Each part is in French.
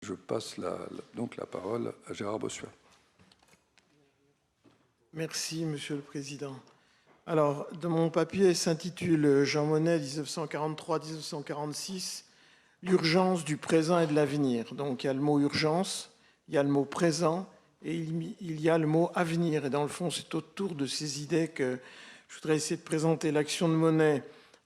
Je passe donc la parole à Gérard Bossuet. Merci, Monsieur le Président. Alors, mon papier s'intitule Jean Monnet, 1943-1946, l'urgence du présent et de l'avenir. Donc, il y a le mot urgence, il y a le mot présent et il y a le mot avenir. Et dans le fond, c'est autour de ces idées que je voudrais essayer de présenter l'action de Monnet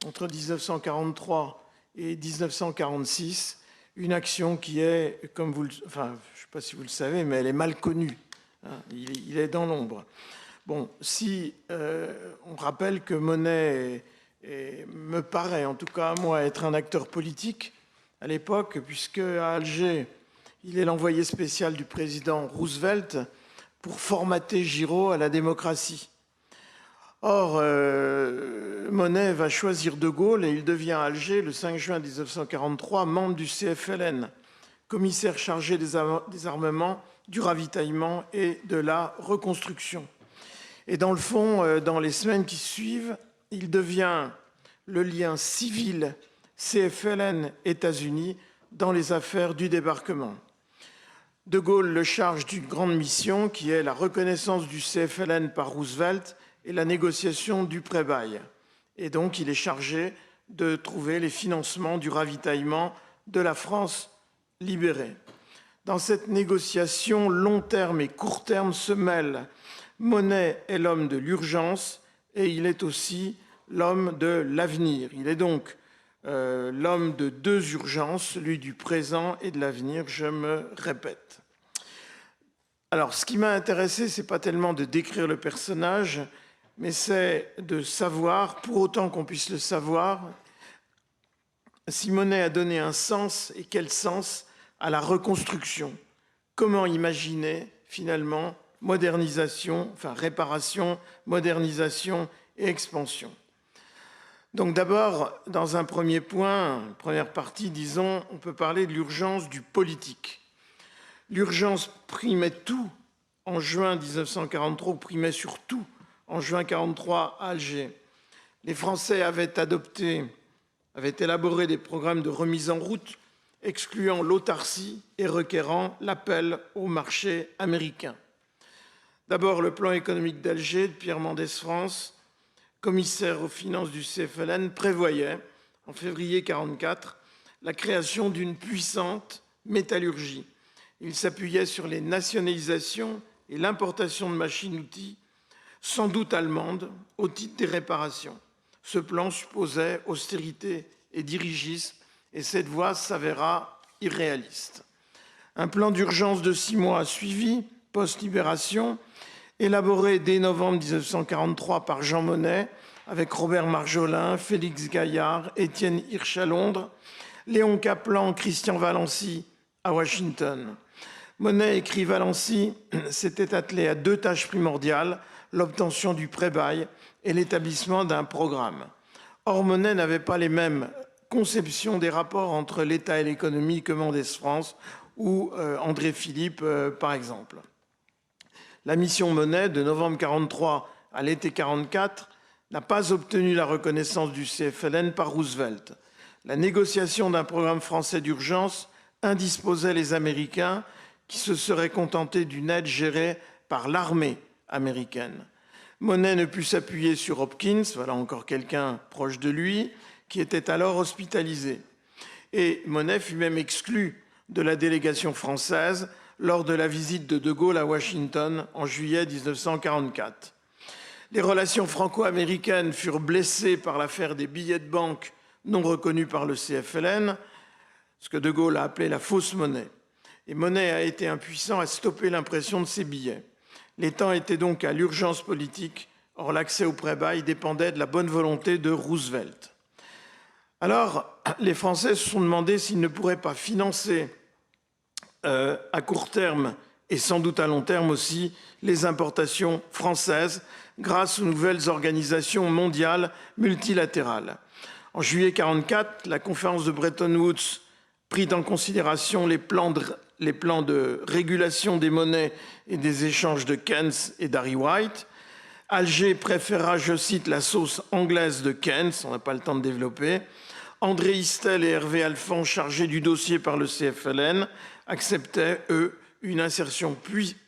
entre 1943 et 1946. Une action qui est, comme vous, je ne sais pas si vous le savez, mais elle est mal connue. Il est dans l'ombre. Bon, si on rappelle que Monnet me paraît, en tout cas à moi, être un acteur politique à l'époque, puisque à Alger, il est l'envoyé spécial du président Roosevelt pour formater Giraud à la démocratie. Or, Monnet va choisir De Gaulle et il devient à Alger, le 5 juin 1943, membre du CFLN, commissaire chargé des armements, du ravitaillement et de la reconstruction. Et dans le fond, dans les semaines qui suivent, il devient le lien civil CFLN-États-Unis dans les affaires du débarquement. De Gaulle le charge d'une grande mission qui est la reconnaissance du CFLN par Roosevelt et la négociation du pré-bail. Et donc, il est chargé de trouver les financements du ravitaillement de la France libérée. Dans cette négociation, long terme et court terme se mêlent. Monnet est l'homme de l'urgence et il est aussi l'homme de l'avenir. Il est donc l'homme de deux urgences, celui du présent et de l'avenir, je me répète. Alors, ce qui m'a intéressé, ce n'est pas tellement de décrire le personnage, mais c'est de savoir, pour autant qu'on puisse le savoir, si Monnet a donné un sens, et quel sens, à la reconstruction. Comment imaginer, finalement, modernisation, réparation, modernisation et expansion. Donc d'abord, dans un premier point, première partie, disons, on peut parler de l'urgence du politique. L'urgence primait tout en juin 1943, ou primait surtout en juin 1943 à Alger. Les Français avaient élaboré des programmes de remise en route, excluant l'autarcie et requérant l'appel au marché américain. D'abord, le plan économique d'Alger de Pierre Mendès France, commissaire aux finances du CFLN, prévoyait, en février 1944, la création d'une puissante métallurgie. Il s'appuyait sur les nationalisations et l'importation de machines-outils, sans doute allemandes, au titre des réparations. Ce plan supposait austérité et dirigisme, et cette voie s'avéra irréaliste. Un plan d'urgence de 6 mois a suivi, post-libération, élaboré dès novembre 1943 par Jean Monnet, avec Robert Marjolin, Félix Gaillard, Étienne Hirsch à Londres, Léon Kaplan, Christian Valency à Washington. Monnet écrit Valency s'était attelé à 2 tâches primordiales, l'obtention du pré-bail et l'établissement d'un programme. Or, Monnet n'avait pas les mêmes conceptions des rapports entre l'État et l'économie que Mendès France ou André Philippe, par exemple. La mission Monnet, de novembre 1943 à l'été 1944, n'a pas obtenu la reconnaissance du CFLN par Roosevelt. La négociation d'un programme français d'urgence indisposait les Américains qui se seraient contentés d'une aide gérée par l'armée américaine. Monnet ne put s'appuyer sur Hopkins, voilà encore quelqu'un proche de lui, qui était alors hospitalisé. Et Monnet fut même exclu de la délégation française lors de la visite de Gaulle à Washington en juillet 1944. Les relations franco-américaines furent blessées par l'affaire des billets de banque non reconnus par le CFLN, ce que De Gaulle a appelé la fausse monnaie. Et Monnet a été impuissant à stopper l'impression de ces billets. Les temps étaient donc à l'urgence politique, or l'accès au pré-bail dépendait de la bonne volonté de Roosevelt. Alors, les Français se sont demandé s'ils ne pourraient pas financer à court terme et sans doute à long terme aussi les importations françaises grâce aux nouvelles organisations mondiales multilatérales. En juillet 1944, la conférence de Bretton Woods prit en considération les plans de régulation des monnaies et des échanges de Keynes et d'Harry White. Alger préféra, je cite, la sauce anglaise de Keynes, on n'a pas le temps de développer. André Istel et Hervé Alphand, chargés du dossier par le CFLN, acceptaient, eux, une insertion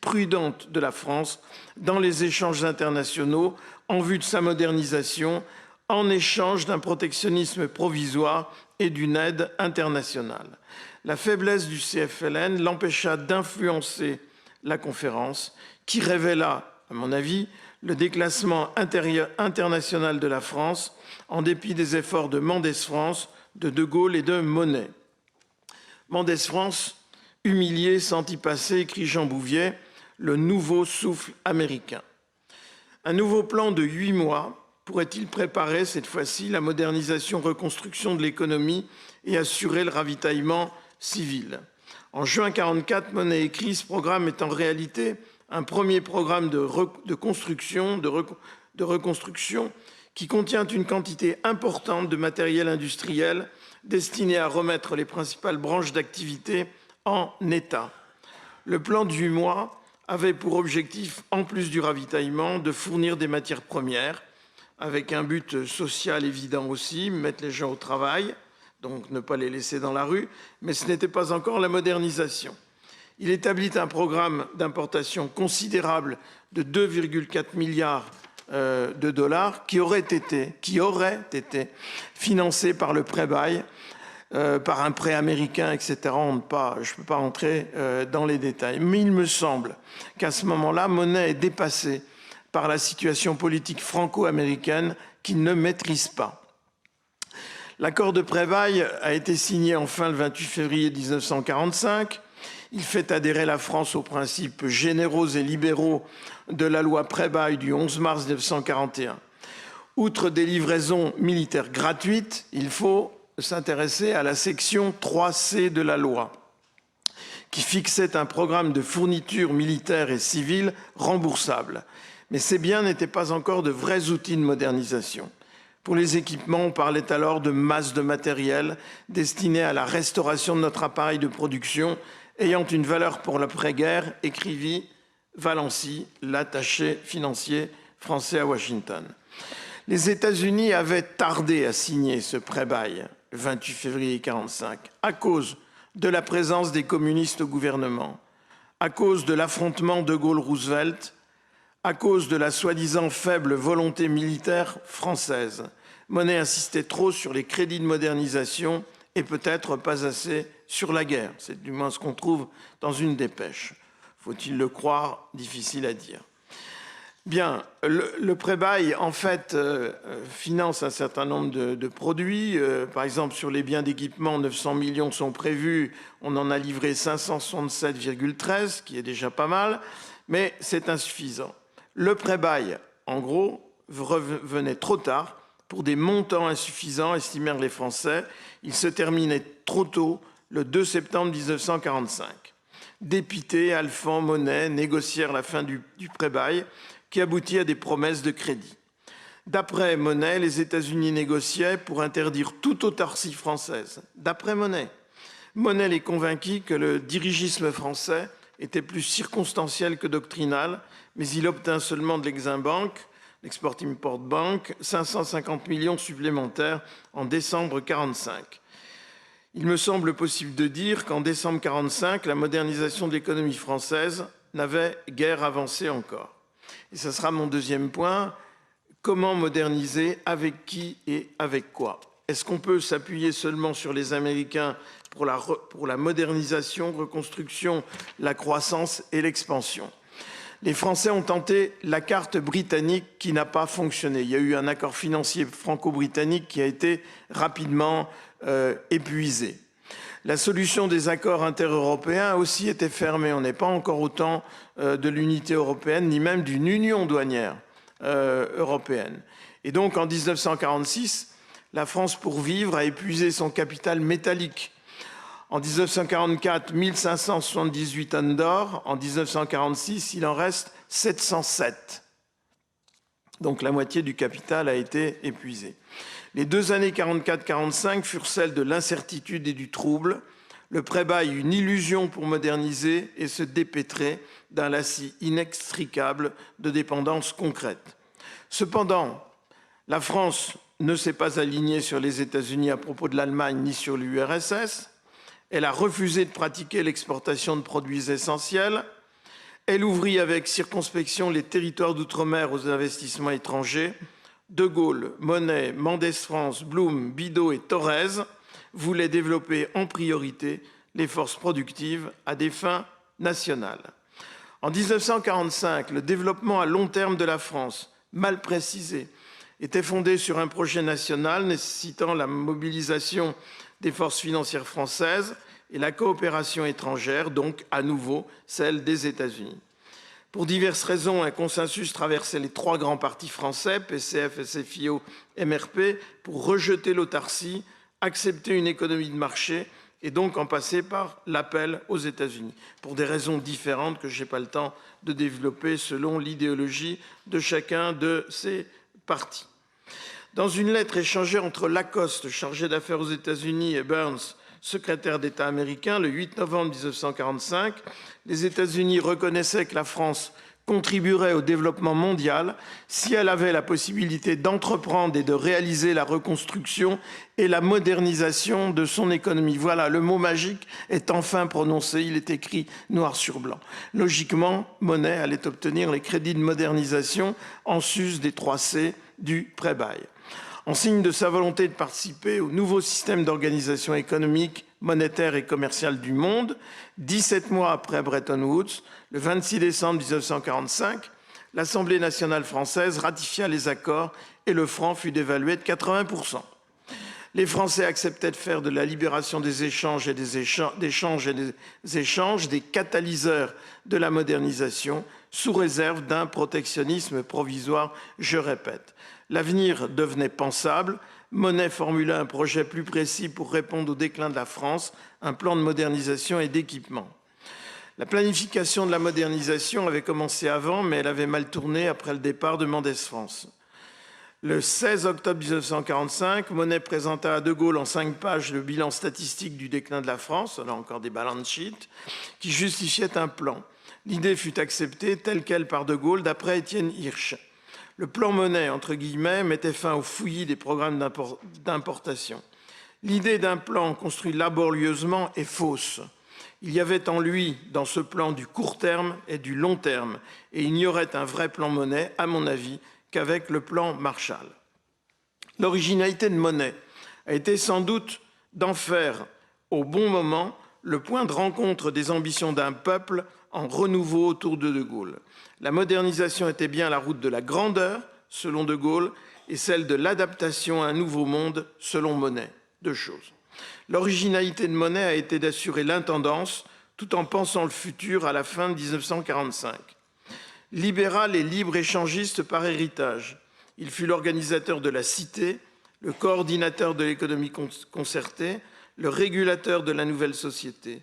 prudente de la France dans les échanges internationaux en vue de sa modernisation, en échange d'un protectionnisme provisoire et d'une aide internationale. La faiblesse du CFLN l'empêcha d'influencer la conférence, qui révéla, à mon avis, le déclassement international de la France, en dépit des efforts de Mendès France, de Gaulle et de Monnet. Mendès France, humilié, sentit passer, écrit Jean Bouvier, le nouveau souffle américain. Un nouveau plan de 8 mois pourrait-il préparer cette fois-ci la modernisation-reconstruction de l'économie et assurer le ravitaillement civil? En juin 1944, Monnet écrit: ce programme est en réalité un premier programme de reconstruction qui contient une quantité importante de matériel industriel destiné à remettre les principales branches d'activité en état. Le plan de 8 mois avait pour objectif, en plus du ravitaillement, de fournir des matières premières, avec un but social évident aussi, mettre les gens au travail, donc ne pas les laisser dans la rue, mais ce n'était pas encore la modernisation. Il établit un programme d'importation considérable de 2,4 milliards de dollars qui aurait été financé par le prêt-bail, par un prêt américain, etc. Je ne peux pas rentrer dans les détails. Mais il me semble qu'à ce moment-là, Monnet est dépassé par la situation politique franco-américaine qu'il ne maîtrise pas. L'accord de prêt-bail a été signé enfin le 28 février 1945. Il fait adhérer la France aux principes généraux et libéraux de la loi prêt-bail du 11 mars 1941. Outre des livraisons militaires gratuites, il faut s'intéresser à la section 3C de la loi, qui fixait un programme de fournitures militaires et civiles remboursables. Mais ces biens n'étaient pas encore de vrais outils de modernisation. Pour les équipements, on parlait alors de masse de matériel destiné à la restauration de notre appareil de production ayant une valeur pour l'après-guerre, écrivit Valency, l'attaché financier français à Washington. Les États-Unis avaient tardé à signer ce prêt-bail, le 28 février 1945, à cause de la présence des communistes au gouvernement, à cause de l'affrontement de Gaulle-Roosevelt, à cause de la soi-disant faible volonté militaire française. Monnet insistait trop sur les crédits de modernisation et peut-être pas assez sur la guerre. C'est du moins ce qu'on trouve dans une dépêche. Faut-il le croire? Difficile à dire. Bien, le prêt-bail, en fait, finance un certain nombre de produits. Par exemple, sur les biens d'équipement, 900 millions sont prévus. On en a livré 567,13, ce qui est déjà pas mal, mais c'est insuffisant. Le prêt-bail, en gros, venait trop tard pour des montants insuffisants, estimèrent les Français. Il se terminait trop tôt, le 2 septembre 1945. Dépités, Alphand, Monnet négocièrent la fin du prêt-bail, qui aboutit à des promesses de crédit. D'après Monnet, les États-Unis négociaient pour interdire toute autarcie française. D'après Monnet, Monnet les convainquit que le dirigisme français était plus circonstanciel que doctrinal, mais il obtint seulement de l'Exim Bank, l'Export-Import Bank, 550 millions supplémentaires en décembre 1945. Il me semble possible de dire qu'en décembre 1945, la modernisation de l'économie française n'avait guère avancé encore. Et ce sera mon deuxième point. Comment moderniser, avec qui et avec quoi? Est-ce qu'on peut s'appuyer seulement sur les Américains pour la modernisation, reconstruction, la croissance et l'expansion? Les Français ont tenté la carte britannique qui n'a pas fonctionné. Il y a eu un accord financier franco-britannique qui a été rapidement épuisé. La solution des accords intereuropéens a aussi été fermée. On n'est pas encore au temps de l'unité européenne, ni même d'une union douanière européenne. Et donc, en 1946, la France, pour vivre, a épuisé son capital métallique. En 1944, 1578 tonnes d'or. En 1946, il en reste 707. Donc, la moitié du capital a été épuisée. Les 2 années 44-45 furent celles de l'incertitude et du trouble. Le prêt-bail, une illusion pour moderniser et se dépêtrer d'un lacis inextricable de dépendance concrète. Cependant, la France ne s'est pas alignée sur les États-Unis à propos de l'Allemagne ni sur l'URSS. Elle a refusé de pratiquer l'exportation de produits essentiels. Elle ouvrit avec circonspection les territoires d'outre-mer aux investissements étrangers. De Gaulle, Monnet, Mendès France, Blum, Bidault et Thorez voulaient développer en priorité les forces productives à des fins nationales. En 1945, le développement à long terme de la France, mal précisé, était fondé sur un projet national nécessitant la mobilisation des forces financières françaises et la coopération étrangère, donc à nouveau celle des États-Unis. Pour diverses raisons, un consensus traversait les trois grands partis français, PCF, SFIO, MRP, pour rejeter l'autarcie, accepter une économie de marché et donc en passer par l'appel aux États-Unis, pour des raisons différentes que je n'ai pas le temps de développer selon l'idéologie de chacun de ces partis. Dans une lettre échangée entre Lacoste, chargé d'affaires aux États-Unis, et Burns, secrétaire d'État américain, le 8 novembre 1945, les États-Unis reconnaissaient que la France contribuerait au développement mondial si elle avait la possibilité d'entreprendre et de réaliser la reconstruction et la modernisation de son économie. Voilà, le mot magique est enfin prononcé, il est écrit noir sur blanc. Logiquement, Monnet allait obtenir les crédits de modernisation en sus des 3C du prêt-bail. En signe de sa volonté de participer au nouveau système d'organisation économique, monétaire et commerciale du monde, 17 mois après Bretton Woods, le 26 décembre 1945, l'Assemblée nationale française ratifia les accords et le franc fut dévalué de 80%. Les Français acceptaient de faire de la libération des échanges et des échanges des catalyseurs de la modernisation, sous réserve d'un protectionnisme provisoire, je répète. L'avenir devenait pensable. Monnet formula un projet plus précis pour répondre au déclin de la France, un plan de modernisation et d'équipement. La planification de la modernisation avait commencé avant, mais elle avait mal tourné après le départ de Mendès France. Le 16 octobre 1945, Monnet présenta à De Gaulle en 5 pages le bilan statistique du déclin de la France, là encore des balance sheets, qui justifiait un plan. L'idée fut acceptée telle quelle par De Gaulle d'après Étienne Hirsch. Le plan Monnet, entre guillemets, mettait fin au fouillis des programmes d'importation. L'idée d'un plan construit laborieusement est fausse. Il y avait en lui, dans ce plan, du court terme et du long terme. Et il n'y aurait un vrai plan Monnet, à mon avis, qu'avec le plan Marshall. L'originalité de Monnet a été sans doute d'en faire, au bon moment, le point de rencontre des ambitions d'un peuple en renouveau autour de De Gaulle. La modernisation était bien la route de la grandeur, selon De Gaulle, et celle de l'adaptation à un nouveau monde, selon Monnet. Deux choses. L'originalité de Monnet a été d'assurer l'intendance, tout en pensant le futur à la fin de 1945. Libéral et libre-échangiste par héritage, il fut l'organisateur de la Cité, le coordinateur de l'économie concertée, le régulateur de la nouvelle société.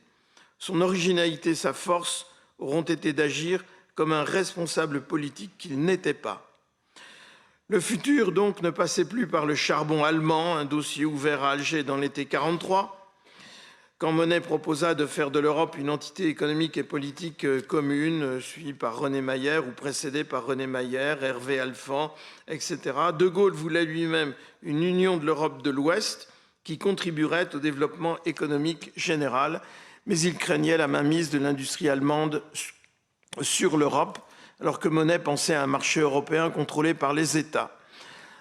Son originalité, sa force auront été d'agir comme un responsable politique qu'il n'était pas. Le futur, donc, ne passait plus par le charbon allemand, un dossier ouvert à Alger dans l'été 1943, quand Monnet proposa de faire de l'Europe une entité économique et politique commune, suivie par René Mayer ou précédée par René Mayer, Hervé Alphand, etc. De Gaulle voulait lui-même une union de l'Europe de l'Ouest qui contribuerait au développement économique général, mais il craignait la mainmise de l'industrie allemande sur l'Europe, alors que Monnet pensait à un marché européen contrôlé par les États.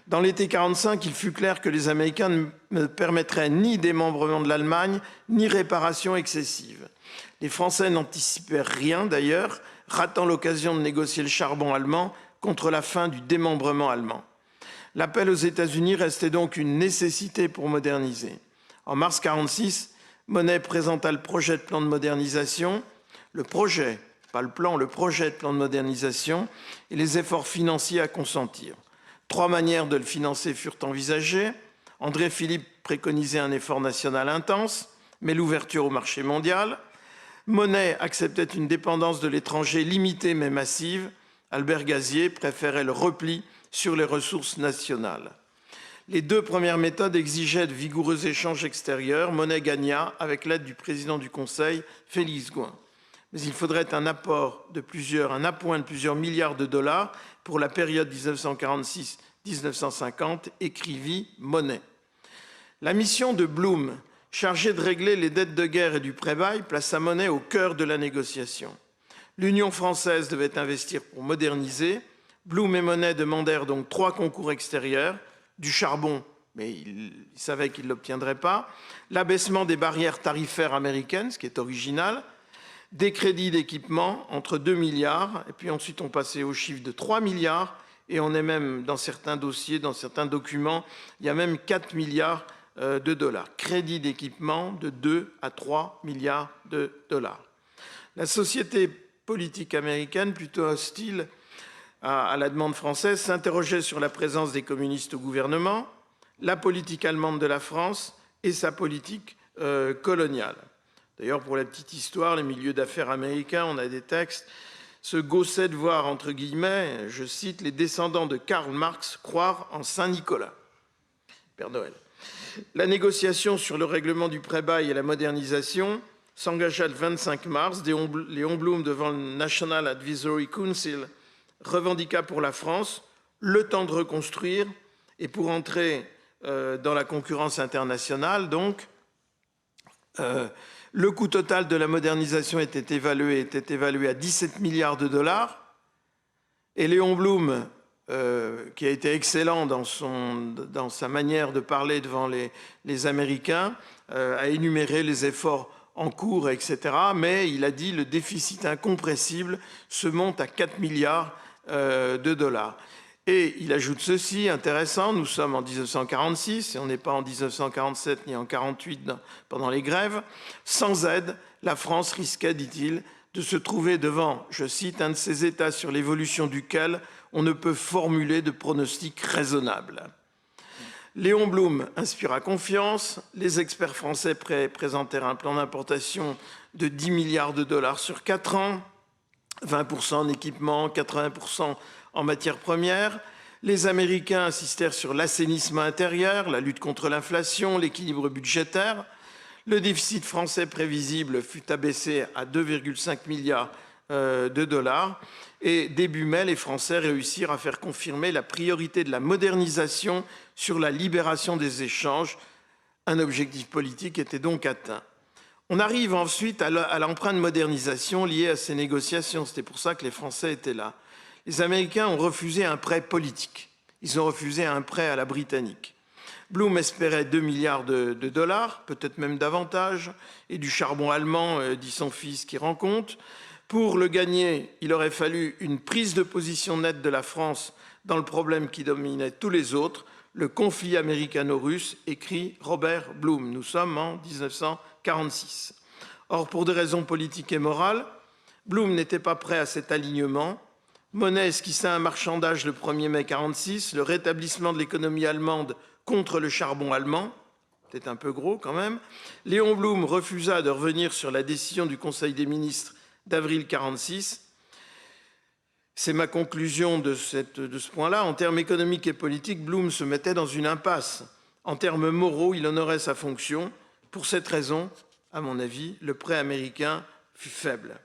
Dans l'été 1945, il fut clair que les Américains ne permettraient ni démembrement de l'Allemagne, ni réparation excessive. Les Français n'anticipèrent rien d'ailleurs, ratant l'occasion de négocier le charbon allemand contre la fin du démembrement allemand. L'appel aux États-Unis restait donc une nécessité pour moderniser. En mars 1946, Monnet présenta le projet de plan de modernisation, le projet, pas le plan, le projet de plan de modernisation et les efforts financiers à consentir. 3 manières de le financer furent envisagées. André Philippe préconisait un effort national intense, mais l'ouverture au marché mondial. Monnet acceptait une dépendance de l'étranger limitée mais massive. Albert Gazier préférait le repli sur les ressources nationales. Les 2 premières méthodes exigeaient de vigoureux échanges extérieurs. Monnet gagna avec l'aide du président du Conseil, Félix Gouin. Mais il faudrait un appoint de plusieurs milliards de dollars pour la période 1950, écrivit Monet. La mission de Blum, chargée de régler les dettes de guerre et du pré-bail, plaça Monet au cœur de la négociation. L'Union française devait investir pour moderniser. Blum et Monet demandèrent donc 3 concours extérieurs, du charbon, mais ils savaient qu'ils ne l'obtiendraient pas, l'abaissement des barrières tarifaires américaines, ce qui est original, des crédits d'équipement entre 2 milliards, et puis ensuite on passait au chiffre de 3 milliards, et on est même dans certains dossiers, dans certains documents, il y a même 4 milliards de dollars. Crédit d'équipement de 2 à 3 milliards de dollars. La société politique américaine, plutôt hostile à la demande française, s'interrogeait sur la présence des communistes au gouvernement, la politique allemande de la France et sa politique coloniale. D'ailleurs, pour la petite histoire, les milieux d'affaires américains, on a des textes, se gaussaient de voir, entre guillemets, je cite, les descendants de Karl Marx croire en Saint-Nicolas. Père Noël. La négociation sur le règlement du pré-bail et la modernisation s'engagea le 25 mars. Léon Blum, devant le National Advisory Council, revendiqua pour la France le temps de reconstruire et pour entrer dans la concurrence internationale. Donc, le coût total de la modernisation était évalué à 17 milliards de dollars. Et Léon Blum, qui a été excellent dans sa manière de parler devant les Américains, a énuméré les efforts en cours, etc. Mais il a dit le déficit incompressible se monte à 4 milliards de dollars. Et il ajoute ceci, intéressant, nous sommes en 1946 et on n'est pas en 1947 ni en 1948 pendant les grèves. Sans aide, la France risquait, dit-il, de se trouver devant, je cite, un de ces États sur l'évolution duquel on ne peut formuler de pronostic raisonnable. Léon Blum inspira confiance. Les experts français présentèrent un plan d'importation de 10 milliards de dollars sur 4 ans, 20% en équipement, 80% en matières premières. Les Américains insistèrent sur l'assainissement intérieur, la lutte contre l'inflation, l'équilibre budgétaire. Le déficit français prévisible fut abaissé à 2,5 milliards de dollars. Et début mai, les Français réussirent à faire confirmer la priorité de la modernisation sur la libération des échanges. Un objectif politique était donc atteint. On arrive ensuite à l'empreinte de modernisation liée à ces négociations. C'était pour ça que les Français étaient là. Les Américains ont refusé un prêt politique. Ils ont refusé un prêt à la britannique. Blum espérait 2 milliards de dollars, peut-être même davantage, et du charbon allemand, dit son fils, qui rend compte. Pour le gagner, il aurait fallu une prise de position nette de la France dans le problème qui dominait tous les autres, le conflit américano-russe, écrit Robert Blum. Nous sommes en 1946. Or, pour des raisons politiques et morales, Blum n'était pas prêt à cet alignement. Monet esquissa un marchandage le 1er mai 1946, le rétablissement de l'économie allemande contre le charbon allemand, peut-être un peu gros quand même. Léon Blum refusa de revenir sur la décision du Conseil des ministres d'avril 1946. C'est ma conclusion de ce point-là. En termes économiques et politiques, Blum se mettait dans une impasse. En termes moraux, il honorait sa fonction. Pour cette raison, à mon avis, le prêt américain fut faible.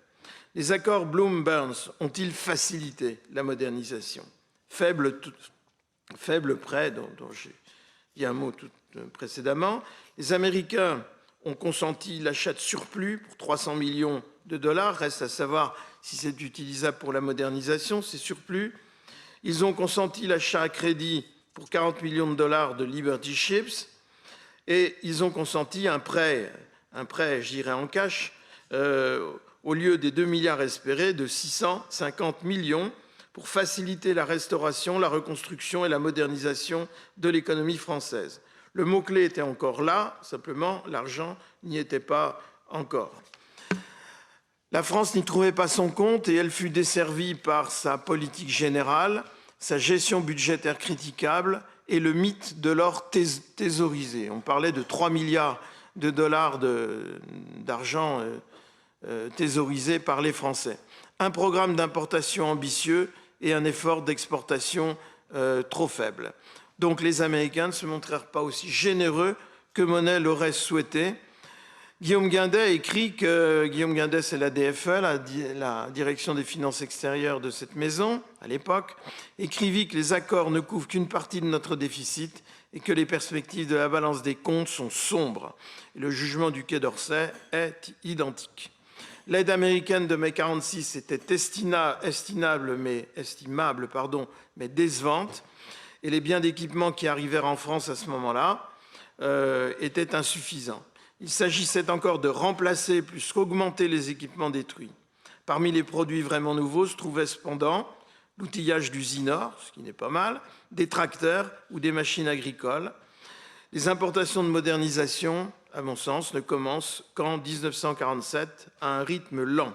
Les accords Blum-Burns ont-ils facilité la modernisation? Faible prêt, dont j'ai dit un mot tout précédemment. Les Américains ont consenti l'achat de surplus pour 300 millions de dollars. Reste à savoir si c'est utilisable pour la modernisation, ces surplus. Ils ont consenti l'achat à crédit pour 40 millions de dollars de Liberty Ships. Et ils ont consenti un prêt, je dirais en cash, au lieu des 2 milliards espérés, de 650 millions pour faciliter la restauration, la reconstruction et la modernisation de l'économie française. Le mot-clé était encore là, simplement l'argent n'y était pas encore. La France n'y trouvait pas son compte et elle fut desservie par sa politique générale, sa gestion budgétaire critiquable et le mythe de l'or thésaurisé. On parlait de 3 milliards de dollars d'argent thésaurisé par les Français. Un programme d'importation ambitieux et un effort d'exportation trop faible. Donc les Américains ne se montrèrent pas aussi généreux que Monet l'aurait souhaité. Guillaume Guindet écrit que Guillaume Guindet, c'est la DFE, la direction des finances extérieures de cette maison, à l'époque, écrivit que les accords ne couvrent qu'une partie de notre déficit et que les perspectives de la balance des comptes sont sombres. Et le jugement du Quai d'Orsay est identique. L'aide américaine de mai 46 était estimable, mais décevante. Et les biens d'équipement qui arrivèrent en France à ce moment-là étaient insuffisants. Il s'agissait encore de remplacer plus qu'augmenter les équipements détruits. Parmi les produits vraiment nouveaux se trouvait cependant l'outillage d'usinor, ce qui n'est pas mal, des tracteurs ou des machines agricoles. Les importations de modernisation, à mon sens, ne commencent qu'en 1947 à un rythme lent.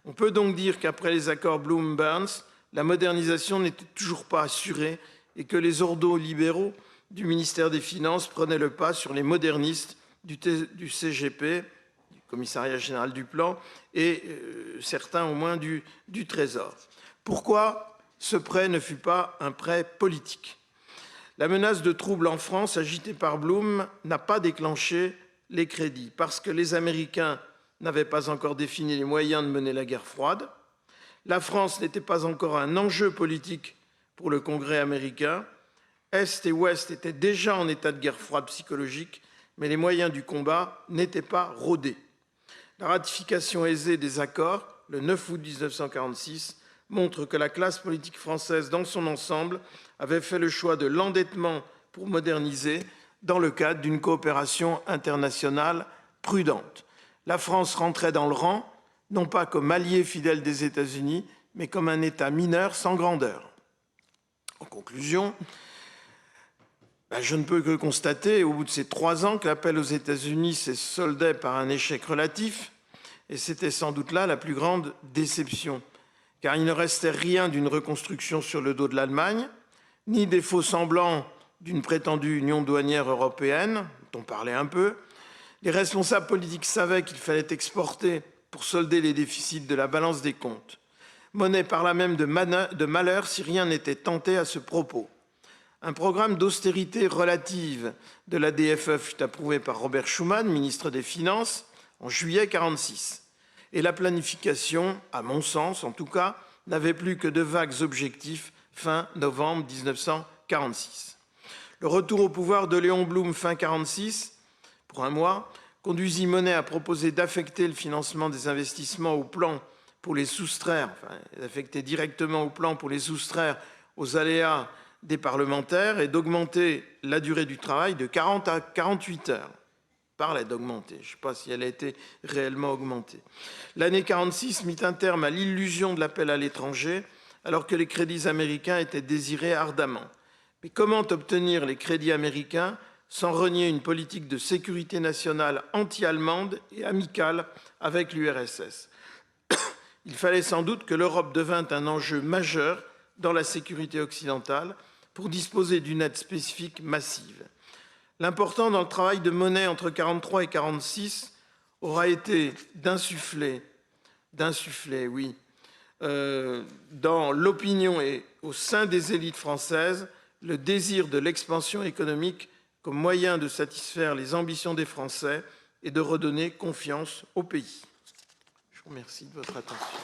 On peut donc dire qu'après les accords Bloom-Burns, la modernisation n'était toujours pas assurée et que les ordos libéraux du ministère des Finances prenaient le pas sur les modernistes du CGP, du Commissariat général du plan, et certains au moins du Trésor. Pourquoi ce prêt ne fut pas un prêt politique? La menace de troubles en France, agitée par Blum, n'a pas déclenché les crédits, parce que les Américains n'avaient pas encore défini les moyens de mener la guerre froide. La France n'était pas encore un enjeu politique pour le Congrès américain. Est et Ouest étaient déjà en état de guerre froide psychologique, mais les moyens du combat n'étaient pas rodés. La ratification aisée des accords, le 9 août 1946, montre que la classe politique française dans son ensemble avait fait le choix de l'endettement pour moderniser dans le cadre d'une coopération internationale prudente. La France rentrait dans le rang, non pas comme allié fidèle des États-Unis, mais comme un État mineur sans grandeur. En conclusion, je ne peux que constater, au bout de ces 3 ans, que l'appel aux États-Unis s'est soldé par un échec relatif, et c'était sans doute là la plus grande déception, car il ne restait rien d'une reconstruction sur le dos de l'Allemagne, ni des faux semblants d'une prétendue union douanière européenne, dont on parlait un peu. Les responsables politiques savaient qu'il fallait exporter pour solder les déficits de la balance des comptes. Monnaie par là même de malheur si rien n'était tenté à ce propos. Un programme d'austérité relative de la DFE fut approuvé par Robert Schuman, ministre des Finances, en juillet 1946. Et la planification, à mon sens en tout cas, n'avait plus que de vagues objectifs fin novembre 1946. Le retour au pouvoir de Léon Blum fin 1946, pour un mois, conduisit Monnet à proposer d'affecter le financement des investissements au plan pour les soustraire, d'affecter directement au plan pour les soustraire aux aléas des parlementaires et d'augmenter la durée du travail de 40 à 48 heures. Parlait d'augmenter, je ne sais pas si elle a été réellement augmentée. L'année 1946 mit un terme à l'illusion de l'appel à l'étranger, alors que les crédits américains étaient désirés ardemment. Mais comment obtenir les crédits américains sans renier une politique de sécurité nationale anti-allemande et amicale avec l'URSS? Il fallait sans doute que l'Europe devint un enjeu majeur dans la sécurité occidentale pour disposer d'une aide spécifique massive. L'important dans le travail de Monnet entre 1943 et 1946 aura été d'insuffler, dans l'opinion et au sein des élites françaises, le désir de l'expansion économique comme moyen de satisfaire les ambitions des Français et de redonner confiance au pays. Je vous remercie de votre attention.